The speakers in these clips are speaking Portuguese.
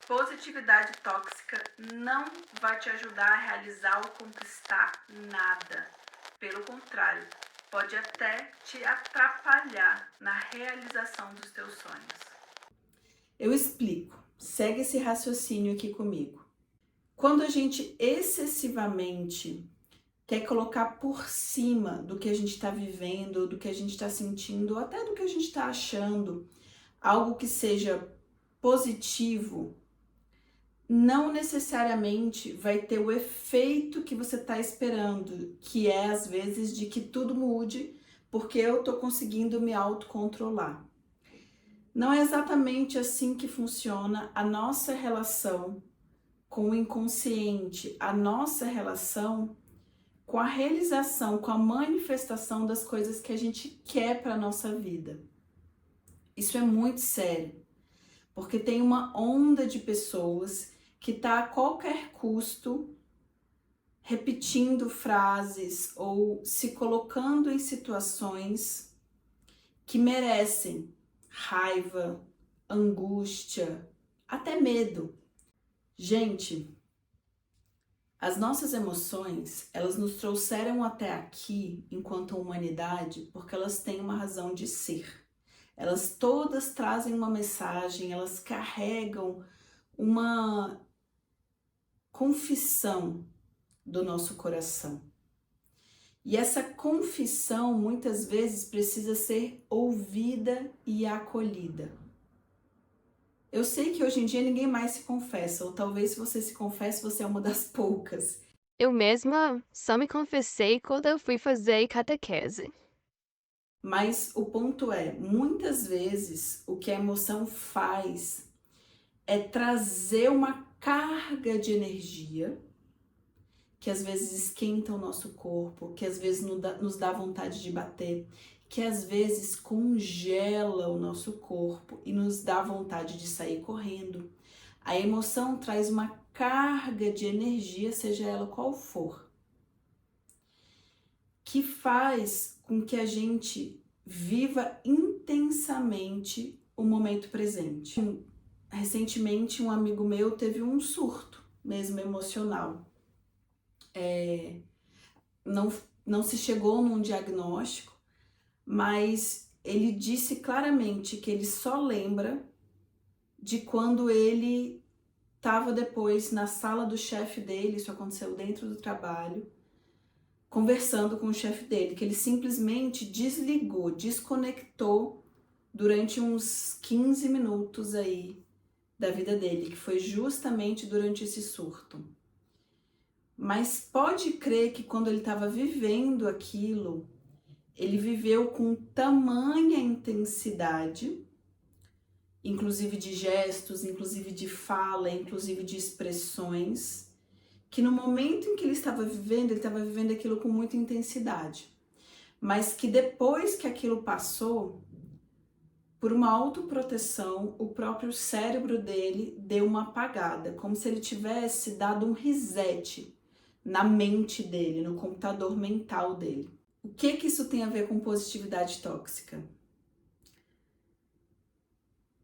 Positividade tóxica não vai te ajudar a realizar ou conquistar nada. Pelo contrário, pode até te atrapalhar na realização dos teus sonhos. Eu explico. Segue esse raciocínio aqui comigo. Quando a gente excessivamente quer colocar por cima do que a gente está vivendo, do que a gente está sentindo, ou até do que a gente está achando, algo que seja positivo, não necessariamente vai ter o efeito que você está esperando, que é às vezes de que tudo mude porque eu estou conseguindo me autocontrolar. Não é exatamente assim que funciona a nossa relação com o inconsciente, a nossa relação com a realização, com a manifestação das coisas que a gente quer para a nossa vida. Isso é muito sério, porque tem uma onda de pessoas que está a qualquer custo repetindo frases ou se colocando em situações que merecem raiva, angústia, até medo. Gente, as nossas emoções, elas nos trouxeram até aqui enquanto humanidade porque elas têm uma razão de ser. Elas todas trazem uma mensagem, elas carregam uma confissão do nosso coração. E essa confissão muitas vezes precisa ser ouvida e acolhida. Eu sei que hoje em dia ninguém mais se confessa, ou talvez se você se confesse, você é uma das poucas. Eu mesma só me confessei quando eu fui fazer catequese. Mas o ponto é, muitas vezes o que a emoção faz é trazer uma carga de energia que às vezes esquenta o nosso corpo, que às vezes nos dá vontade de bater, que às vezes congela o nosso corpo e nos dá vontade de sair correndo. A emoção traz uma carga de energia, seja ela qual for, que faz com que a gente viva intensamente o momento presente. Recentemente, um amigo meu teve um surto, mesmo emocional. Não, não se chegou num diagnóstico, mas ele disse claramente que ele só lembra de quando ele estava depois na sala do chefe dele, isso aconteceu dentro do trabalho, conversando com o chefe dele, que ele simplesmente desligou, desconectou durante uns 15 minutos aí da vida dele, que foi justamente durante esse surto. Mas pode crer que quando ele estava vivendo aquilo, ele viveu com tamanha intensidade, inclusive de gestos, inclusive de fala, inclusive de expressões, que no momento em que ele estava vivendo aquilo com muita intensidade. Mas que depois que aquilo passou, por uma autoproteção, o próprio cérebro dele deu uma apagada, como se ele tivesse dado um reset na mente dele, no computador mental dele. O que isso tem a ver com positividade tóxica?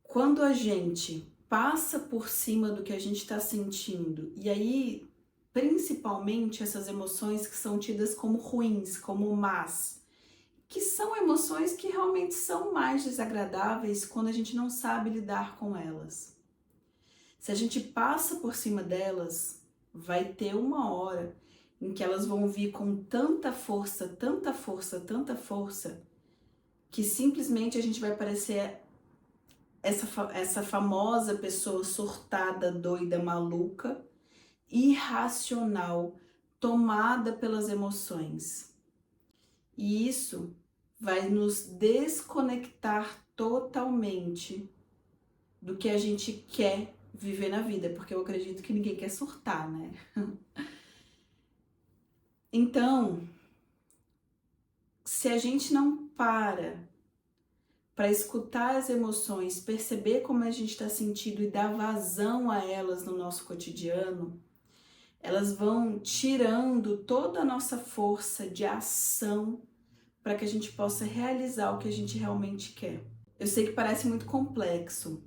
Quando a gente passa por cima do que a gente está sentindo, e aí principalmente essas emoções que são tidas como ruins, como más, que são emoções que realmente são mais desagradáveis quando a gente não sabe lidar com elas. Se a gente passa por cima delas, vai ter uma hora em que elas vão vir com tanta força, tanta força, tanta força, que simplesmente a gente vai parecer essa famosa pessoa surtada, doida, maluca, irracional, tomada pelas emoções. E isso vai nos desconectar totalmente do que a gente quer viver na vida, porque eu acredito que ninguém quer surtar, né? Então, se a gente não para escutar as emoções, perceber como a gente está sentindo e dar vazão a elas no nosso cotidiano, elas vão tirando toda a nossa força de ação para que a gente possa realizar o que a gente realmente quer. Eu sei que parece muito complexo,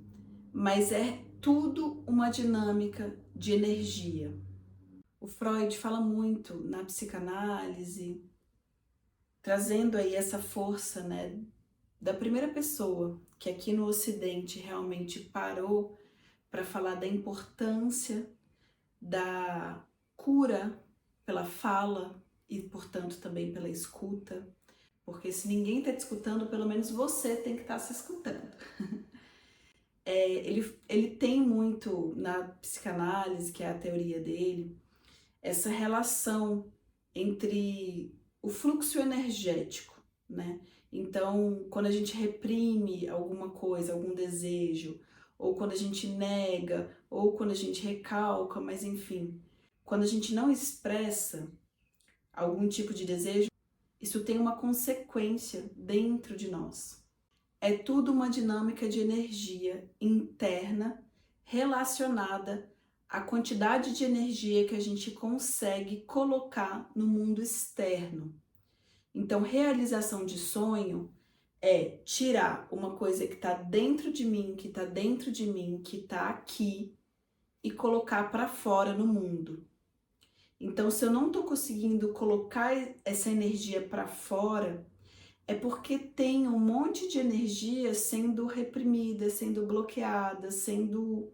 mas é tudo uma dinâmica de energia. O Freud fala muito na psicanálise, trazendo aí essa força, né, da primeira pessoa que aqui no Ocidente realmente parou para falar da importância da cura pela fala e, portanto, também pela escuta, porque se ninguém está te escutando, pelo menos você tem que estar se escutando. Ele tem muito na psicanálise, que é a teoria dele, essa relação entre o fluxo energético, né? Então, quando a gente reprime alguma coisa, algum desejo, ou quando a gente nega, ou quando a gente recalca, mas enfim, quando a gente não expressa algum tipo de desejo, isso tem uma consequência dentro de nós. É tudo uma dinâmica de energia interna relacionada à quantidade de energia que a gente consegue colocar no mundo externo. Então, realização de sonho é tirar uma coisa que está dentro de mim, que está dentro de mim, que está aqui e colocar para fora no mundo. Então, se eu não estou conseguindo colocar essa energia para fora, é porque tem um monte de energia sendo reprimida, sendo bloqueada, sendo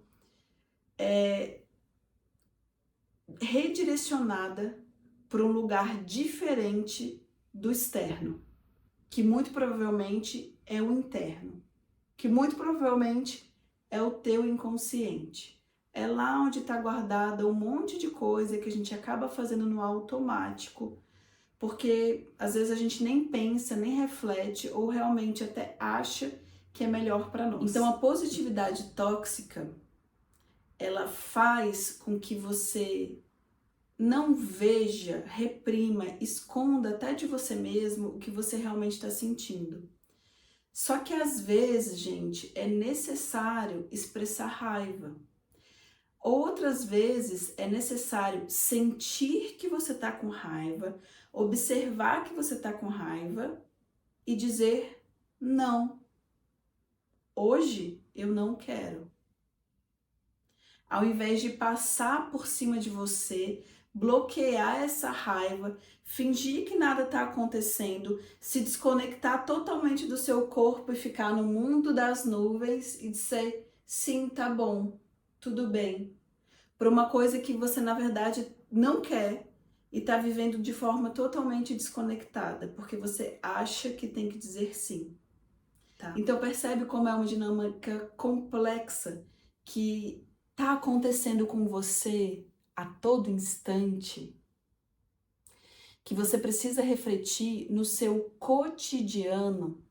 redirecionada para um lugar diferente do externo, que muito provavelmente é o interno, que muito provavelmente é o teu inconsciente. É lá onde está guardada um monte de coisa que a gente acaba fazendo no automático, porque às vezes a gente nem pensa, nem reflete ou realmente até acha que é melhor para nós. Então a positividade tóxica, ela faz com que você não veja, reprima, esconda até de você mesmo o que você realmente está sentindo. Só que às vezes, gente, é necessário expressar raiva. Outras vezes é necessário sentir que você está com raiva, observar que você está com raiva e dizer não. Hoje eu não quero. Ao invés de passar por cima de você, bloquear essa raiva, fingir que nada está acontecendo, se desconectar totalmente do seu corpo e ficar no mundo das nuvens e dizer sim, tá bom, tudo bem. Por uma coisa que você na verdade não quer e está vivendo de forma totalmente desconectada, porque você acha que tem que dizer sim. Tá? Então percebe como é uma dinâmica complexa que está acontecendo com você a todo instante, que você precisa refletir no seu cotidiano,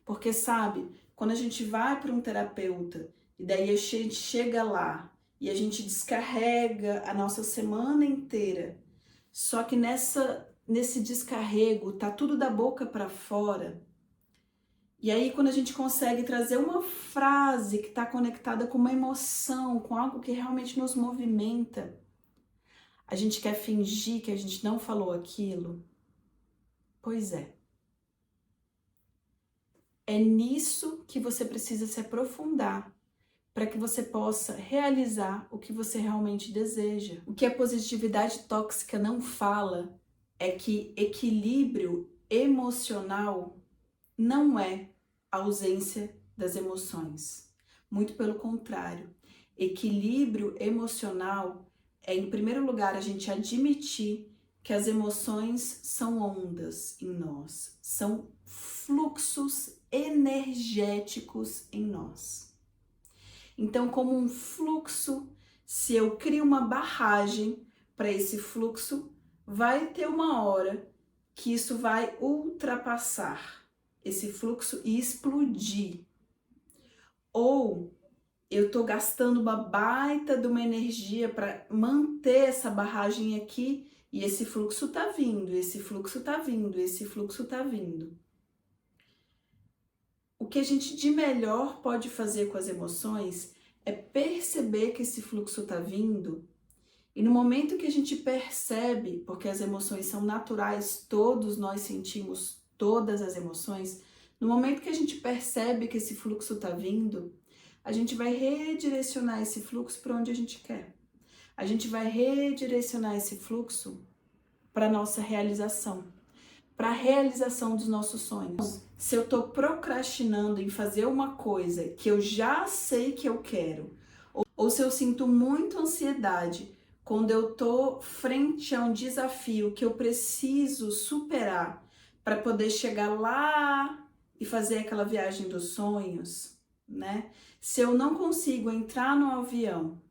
porque sabe, quando a gente vai para um terapeuta e daí a gente chega lá e a gente descarrega a nossa semana inteira, só que nesse descarrego tá tudo da boca para fora. E aí, quando a gente consegue trazer uma frase que está conectada com uma emoção, com algo que realmente nos movimenta, a gente quer fingir que a gente não falou aquilo? Pois é. É nisso que você precisa se aprofundar para que você possa realizar o que você realmente deseja. O que a positividade tóxica não fala é que equilíbrio emocional não é a ausência das emoções. Muito pelo contrário. Equilíbrio emocional é, em primeiro lugar, a gente admitir que as emoções são ondas em nós, são fluxos energéticos em nós. Então, como um fluxo, se eu crio uma barragem para esse fluxo, vai ter uma hora que isso vai ultrapassar esse fluxo e explodir. Ou eu estou gastando uma baita de uma energia para manter essa barragem aqui e esse fluxo está vindo, esse fluxo está vindo, esse fluxo está vindo. O que a gente de melhor pode fazer com as emoções é perceber que esse fluxo está vindo e no momento que a gente percebe, porque as emoções são naturais, todos nós sentimos todas as emoções, no momento que a gente percebe que esse fluxo está vindo, a gente vai redirecionar esse fluxo para onde a gente quer. A gente vai redirecionar esse fluxo para nossa realização, para a realização dos nossos sonhos. Se eu estou procrastinando em fazer uma coisa que eu já sei que eu quero, ou se eu sinto muito ansiedade quando eu estou frente a um desafio que eu preciso superar para poder chegar lá e fazer aquela viagem dos sonhos, né? Se eu não consigo entrar no avião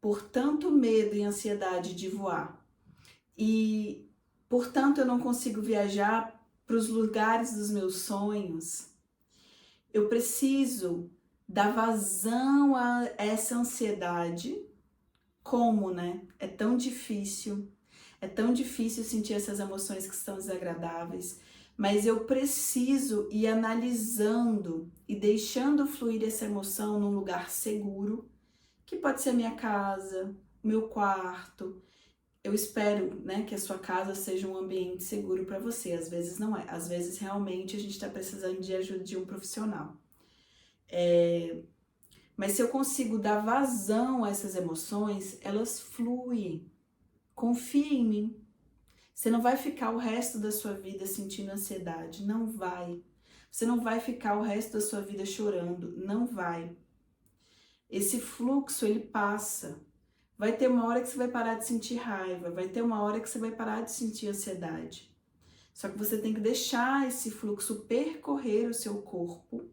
por tanto medo e ansiedade de voar, e portanto eu não consigo viajar para os lugares dos meus sonhos, eu preciso dar vazão a essa ansiedade. Como, né? É tão difícil sentir essas emoções que estão desagradáveis, mas eu preciso ir analisando e deixando fluir essa emoção num lugar seguro, que pode ser a minha casa, o meu quarto. Eu espero, né, que a sua casa seja um ambiente seguro para você. Às vezes não é. Às vezes realmente a gente está precisando de ajuda de um profissional. Mas se eu consigo dar vazão a essas emoções, elas fluem. Confia em mim. Você não vai ficar o resto da sua vida sentindo ansiedade. Não vai. Você não vai ficar o resto da sua vida chorando. Não vai. Esse fluxo, ele passa. Vai ter uma hora que você vai parar de sentir raiva, vai ter uma hora que você vai parar de sentir ansiedade. Só que você tem que deixar esse fluxo percorrer o seu corpo.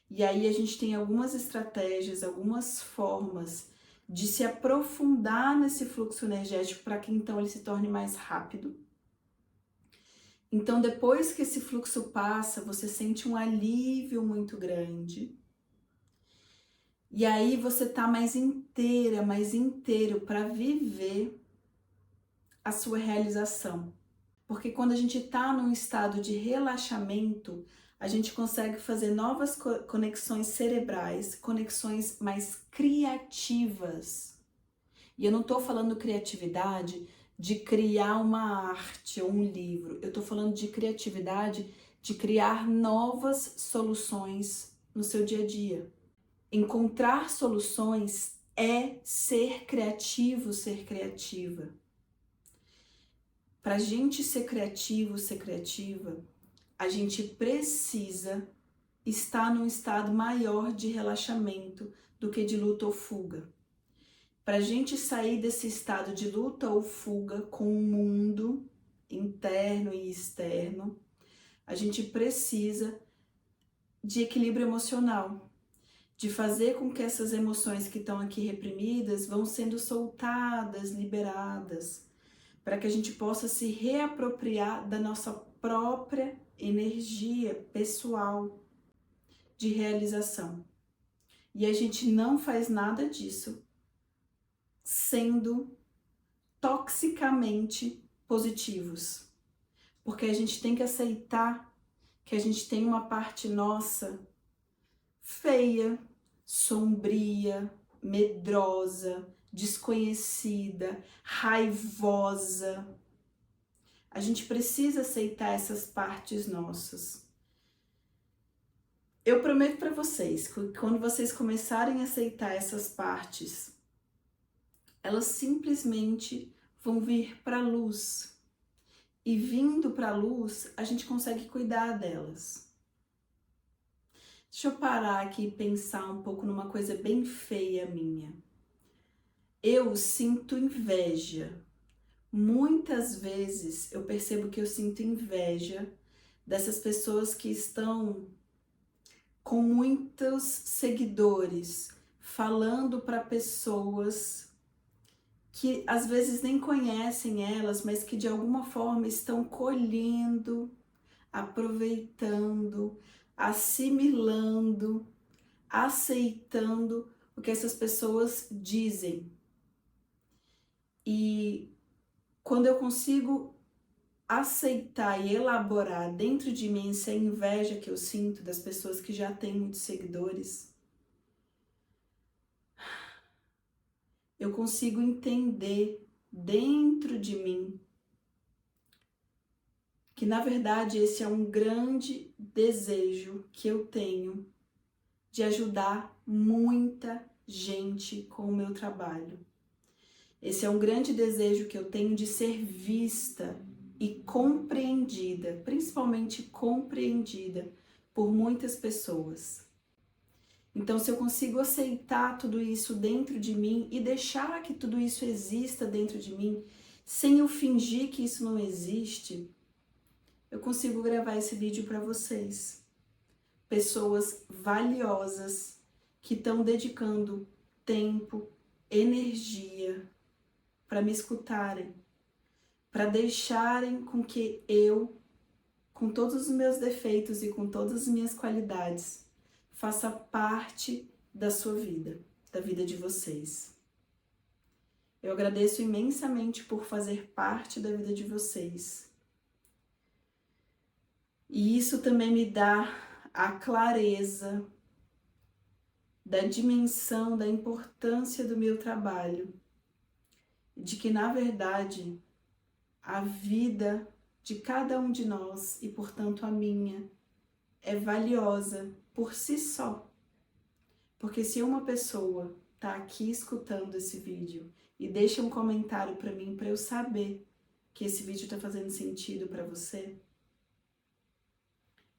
E aí a gente tem algumas estratégias, algumas formas de se aprofundar nesse fluxo energético para que então ele se torne mais rápido. Então depois que esse fluxo passa, você sente um alívio muito grande. E aí você tá mais inteira, mais inteiro para viver a sua realização. Porque quando a gente tá num estado de relaxamento, a gente consegue fazer novas conexões cerebrais, conexões mais criativas. E eu não tô falando criatividade de criar uma arte ou um livro. Eu tô falando de criatividade de criar novas soluções no seu dia a dia. Encontrar soluções é ser criativo, ser criativa. Para a gente ser criativo, ser criativa, a gente precisa estar num estado maior de relaxamento do que de luta ou fuga. Para a gente sair desse estado de luta ou fuga com o mundo interno e externo, a gente precisa de equilíbrio emocional. De fazer com que essas emoções que estão aqui reprimidas vão sendo soltadas, liberadas, para que a gente possa se reapropriar da nossa própria energia pessoal de realização. E a gente não faz nada disso sendo toxicamente positivos, porque a gente tem que aceitar que a gente tem uma parte nossa feia, sombria, medrosa, desconhecida, raivosa. A gente precisa aceitar essas partes nossas. Eu prometo para vocês que quando vocês começarem a aceitar essas partes, elas simplesmente vão vir para a luz. E vindo para a luz, a gente consegue cuidar delas. Deixa eu parar aqui e pensar um pouco numa coisa bem feia minha. Eu sinto inveja. Muitas vezes eu percebo que eu sinto inveja dessas pessoas que estão com muitos seguidores, falando para pessoas que às vezes nem conhecem elas, mas que de alguma forma estão colhendo, aproveitando, assimilando, aceitando o que essas pessoas dizem. E quando eu consigo aceitar e elaborar dentro de mim essa inveja que eu sinto das pessoas que já têm muitos seguidores, eu consigo entender dentro de mim que na verdade esse é um grande desejo que eu tenho de ajudar muita gente com o meu trabalho. Esse é um grande desejo que eu tenho de ser vista e compreendida, principalmente compreendida por muitas pessoas. Então, se eu consigo aceitar tudo isso dentro de mim e deixar que tudo isso exista dentro de mim, sem eu fingir que isso não existe, eu consigo gravar esse vídeo para vocês. Pessoas valiosas que estão dedicando tempo, energia para me escutarem, para deixarem com que eu, com todos os meus defeitos e com todas as minhas qualidades, faça parte da sua vida, da vida de vocês. Eu agradeço imensamente por fazer parte da vida de vocês. E isso também me dá a clareza da dimensão, da importância do meu trabalho, de que, na verdade, a vida de cada um de nós, e portanto a minha, é valiosa por si só. Porque se uma pessoa está aqui escutando esse vídeo e deixa um comentário para mim, para eu saber que esse vídeo está fazendo sentido para você,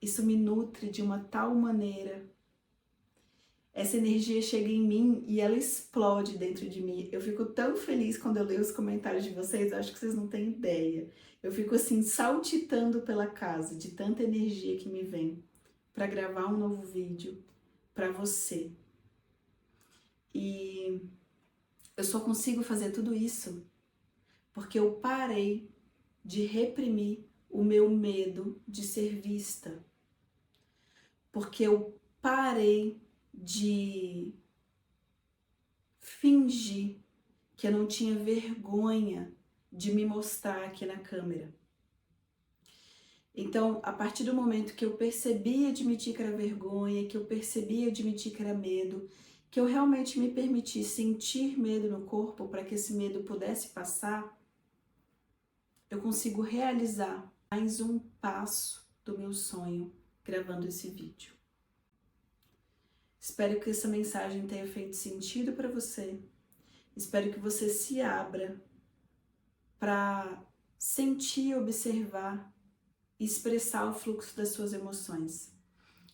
isso me nutre de uma tal maneira. Essa energia chega em mim e ela explode dentro de mim. Eu fico tão feliz quando eu leio os comentários de vocês, eu acho que vocês não têm ideia. Eu fico assim, saltitando pela casa de tanta energia que me vem para gravar um novo vídeo para você. E eu só consigo fazer tudo isso porque eu parei de reprimir o meu medo de ser vista. Porque eu parei de fingir que eu não tinha vergonha de me mostrar aqui na câmera. Então, a partir do momento que eu percebi admitir que era vergonha, que eu percebi admitir que era medo, que eu realmente me permiti sentir medo no corpo para que esse medo pudesse passar, eu consigo realizar mais um passo do meu sonho gravando esse vídeo. Espero que essa mensagem tenha feito sentido para você. Espero que você se abra para sentir, observar e expressar o fluxo das suas emoções.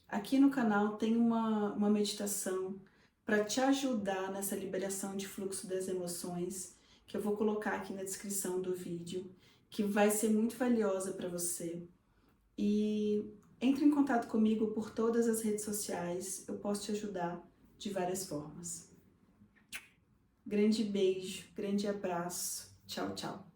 Aqui no canal tem uma meditação para te ajudar nessa liberação de fluxo das emoções, que eu vou colocar aqui na descrição do vídeo, que vai ser muito valiosa para você. E entre em contato comigo por todas as redes sociais, eu posso te ajudar de várias formas. Grande beijo, grande abraço, tchau, tchau.